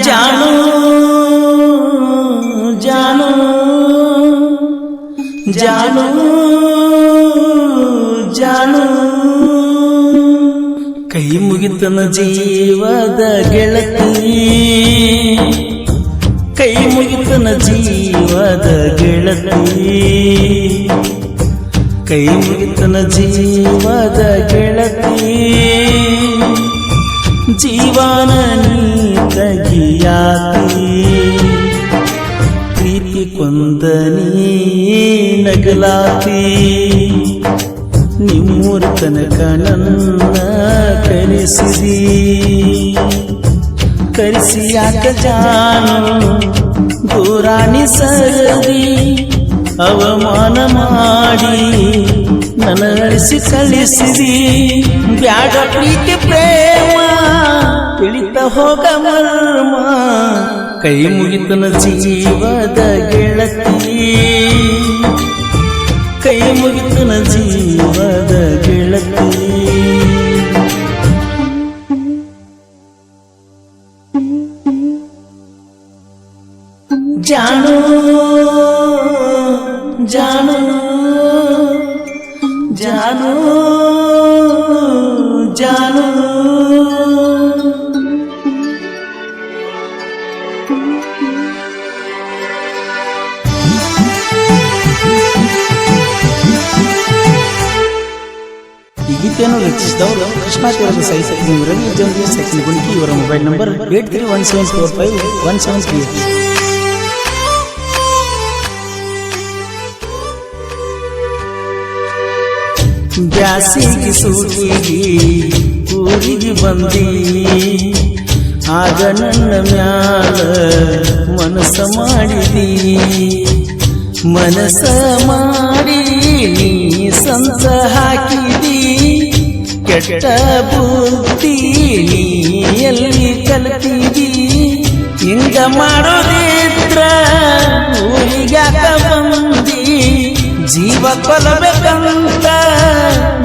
ಜಾನು ಜಾನು ಜಾನು ಜಾನು ಕೈ ಮುಗಿತನ ಜೀವದ ಗೆಳತಿ, ಕೈ ಮುಗಿತನ ಜೀವದ ಗೆಳತಿ, ಕೈ ಮುಗಿತನ ಜೀವದ ಗೆಳತಿ, ಜೀವನ ನೀ ತಗಿಯಾತಿ, ಪ್ರೀತಿ ಕೊಂದ ನೀ ನಗಲಾತಿ, ನಿಮ್ಮೂರ ತನಕ ನನ್ನ ಕರೆಸಿದಿ, ಕರೆಸಿ ಯಾಕ ಜಾನು ದೂರಾಣಿ ಸರದಿ, ಅವಮಾನ ಮಾಡಿ ನನ್ನ ಅಳಿಸಿ ಕಳಿಸಿದಿ, ಬ್ಯಾಡ ಪ್ರೀತಿ ಪ್ರೇಮ ತಿಳಿತ ಹೋಗ ಮರ್ಮ, ಕೈ ಮುಗಿತನ ಜೀವದ ಗೆಳತಿ, ಕೈ ಮುಗಿತನ ಜೀವದ ಗೆಳತಿ. ಜಾನು ಜಾನು ಜಾನು ಜಾನು ಈ ಗೀತೆಯನ್ನು ರಚಿಸಿದವರು ಕೃಷ್ಣಾಚಾರ್ಯ ಸಾಹಿತ್ಯ ರವಿ ಜಂಗಿ ಸೆಕೆಂಡ್ ಗುಣಿಕಿ. ಇವರ ಮೊಬೈಲ್ ನಂಬರ್ 8317451738. ಬ್ಯಾಸಿಗೆ ಸೂಟಿಗೆ ಊರಿಗೆ ಬಂದಿ, ಆಗ ನನ್ನ ಮ್ಯಾಲ ಮನಸ ಮಾಡಿದಿ, ಮನಸ ಮಾಡಿ ನೀ ಸಂತ ಹಾಕಿದಿ, ಕೆಟ್ಟ ಬುದ್ಧಿ ನೀ ಎಲ್ಲಿ ಕಲ್ತಿದಿ, ಹಿಂಗ ಮಾಡೋದಿದ್ರ ಊರಿಗ್ಯಾಕ ಬಂದಿ, ಜೀವ ಕೊಲ್ಲಬೇಕಂತ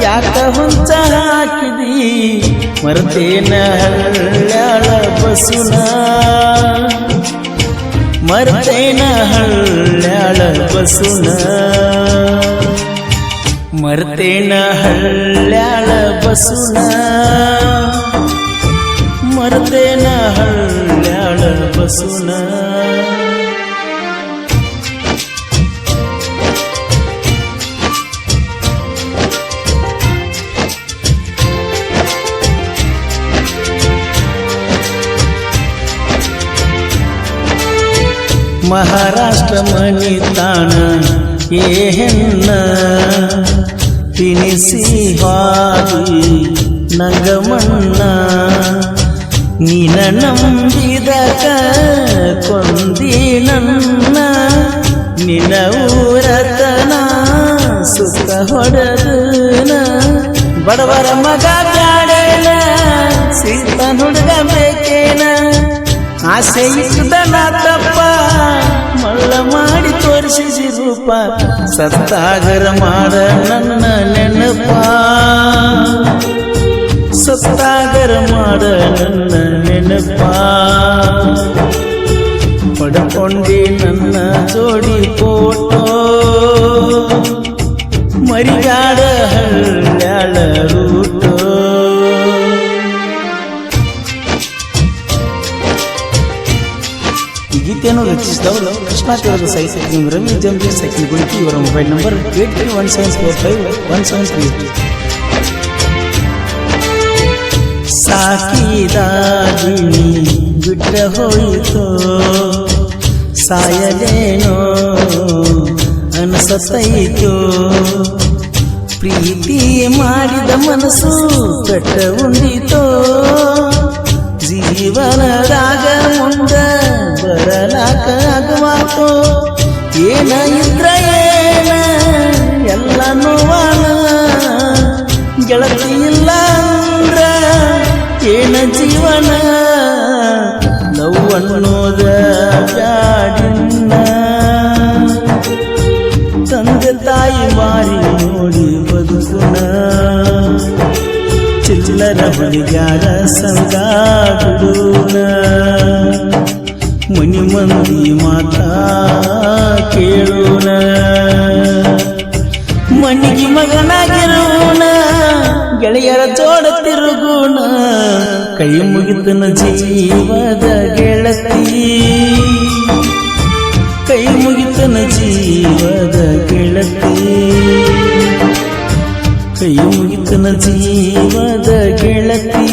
ಯಾಕ ಹುಂಚ ಹಾಕಿದಿ, ಮರ್ತೇನ ಹಳ್ಳ್ಯಾಳ ಬಸುನ, ಮರ್ತೇನ ಹಳ್ಳ್ಯಾಳ ಬಸುನ, ಮರ್ತೇನ ಹಳ್ಳ್ಯಾಳ ಬಸುನ, ಮರ್ತೇನ ಹಳ್ಳ್ಯಾಳ ಬಸುನ. ಮಹಾರಾಷ್ಟ್ರ ಮನಿತಾಣ ಏ ಹೆಣ್ಣ ತಿನಿಸಿ ಹಾದಿ ನಂಗ ಮಣ್ಣ, ನೀನ ನಂಬಿದಕ ಕೊಂದಿ ನನ್ನ, ನಿನ್ನ ಊರತನ ಸುತ್ತ ಹೊಡೆದನ, ಬಡವರ ಮಗ ಬ್ಯಾಡೇನ ಸೀತನ ಹುಡುಗ ಬೇಕೇನ, ಆಸೆ ಇದ್ದನ ತಪ್ಪ ಮಳ್ಳ ಮಾಡಿ ತೋರಿಸಿ ರೂಪ, ಸತ್ತಾಗರ ಮಾಡ ನನ್ನ ನೆನಪ, ಸತ್ತಾಗರ ಮಾಡ ನನ್ನ ನೆನಪ, ಪಡ್ಕೊಂಡಿ ನನ್ನ ಜೋಡಿ ಫೋಟೋ, ಮರಿಗಾಡ ಹಳ್ಳ್ಯಾಳ ರೂಟೋ. ಈ ಗೀತೆಯನ್ನು ರಚಿಸಿದವರು ಕೃಷ್ಣಾಚಾರ್ಯ ಸಾಹಿತ್ಯ ರವಿ ಜಂಗಿ ಸೆಕೆಂಡ್ ಗುಣಿಕಿ. ಇವರ ಮೊಬೈಲ್ ನಂಬರ್ 8317451738. ಸಾಕಿದಾಗಿನಿ ಬಿಟ್ಟ ಹೋಯಿತೋ, ಸಾಯಲೇನೋ ಅನಸತೈತೋ, ಪ್ರೀತಿ ಮಾಡಿದ ಮನಸ್ಸು ಕಟ್ಟ ಉಂಡಿತೋ, ಜೀವನದಾಗ ಮುಂದ ಬರಲಾಕ ಆಗವಾತೋ, ಏನ ಇದ್ರ ಏನ ಎಲ್ಲ ನೋವಾನ, ಗೆಳತಿ ಇಲ್ಲ ಅಂದ್ರ ಏನ ಜೀವನ, ನೋವನ್ನೋದ ಬ್ಯಾಡಿನ್ನ, ತಂದೆ ತಾಯಿ ಮಾರಿ ನೋಡಿ ಬದುಕುನ, ಚಿಲ್ಲ ಬಂದರ ಹುಡುಗ್ಯಾರ ಸಂಗ ಬಿಡೋಣ ಮನಿ ಮಂದಿ ಮಾತಾ ಕೇಳೋಣ ಮಣ್ಣಿಗೆ ಮಗನಾಗಿರೋಣ ಗೆಳೆಯರ ಜೋಡ ತಿರುಗೋಣ ಕೈ ಮುಗಿತನ ಜೀವದ ಗೆಳತಿ ಕೈ ಮುಗಿತನ ಜೀವದ ಗೆಳತಿ ಕೈ ಮುಗಿತನ ಜೀವದ ಗೆಳತಿ